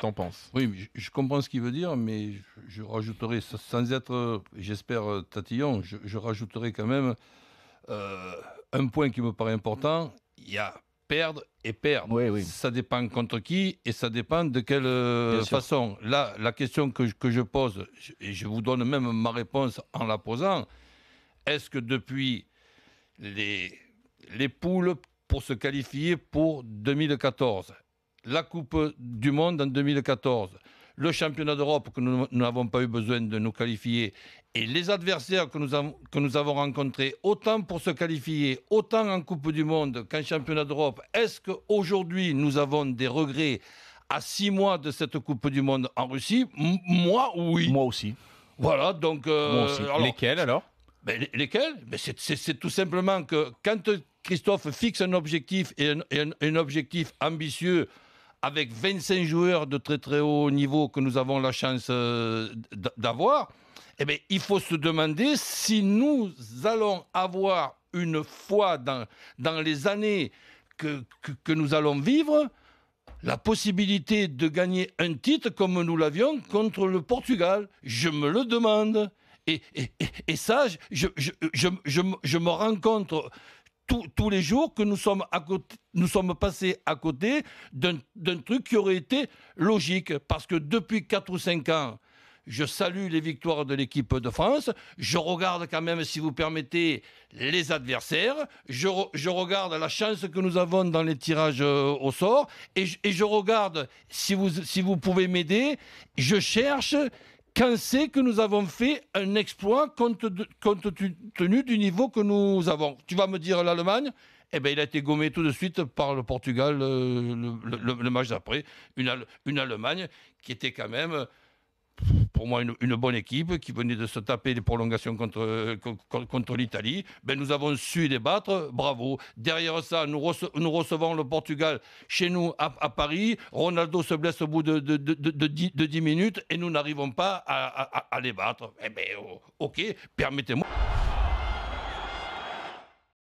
t'en penses. Oui, mais je comprends ce qu'il veut dire, mais je rajouterai, sans être, j'espère, tatillon, je rajouterai quand même un point qui me paraît important. Il y a perdre et perdre. Oui, oui. Ça dépend contre qui et ça dépend de quelle sûr. façon. Là, la question que je pose, et je vous donne même ma réponse en la posant, est-ce que depuis les poules pour se qualifier pour 2014, la Coupe du Monde en 2014, le championnat d'Europe que nous n'avons pas eu besoin de nous qualifier et les adversaires que nous avons rencontrés, autant pour se qualifier, autant en Coupe du Monde qu'en championnat d'Europe, est-ce qu'aujourd'hui nous avons des regrets à 6 mois de cette Coupe du Monde en Russie? Moi, oui. Moi aussi. Voilà, donc... Moi aussi. Lesquels alors? Lesquels? C'est tout simplement que quand Christophe fixe un objectif et un objectif ambitieux avec 25 joueurs de très très haut niveau que nous avons la chance d'avoir, eh bien, il faut se demander si nous allons avoir une fois dans les années que nous allons vivre la possibilité de gagner un titre comme nous l'avions contre le Portugal. Je me le demande. Et ça, je me rends compte tous les jours que nous sommes passés à côté d'un truc qui aurait été logique. Parce que depuis 4 ou 5 ans, je salue les victoires de l'équipe de France. Je regarde quand même, si vous permettez, les adversaires. Je regarde la chance que nous avons dans les tirages au sort. Et je regarde, si vous pouvez m'aider, je cherche... quand c'est que nous avons fait un exploit compte tenu du niveau que nous avons. Tu vas me dire l'Allemagne? Eh bien, il a été gommé tout de suite par le Portugal le match d'après. Une Allemagne qui était quand même, pour moi, une bonne équipe, qui venait de se taper les prolongations contre l'Italie. Ben, nous avons su les battre, bravo. Derrière ça, nous recevons le Portugal chez nous à Paris. Ronaldo se blesse au bout de 10 minutes et nous n'arrivons pas à les battre. Eh bien, ok, permettez-moi.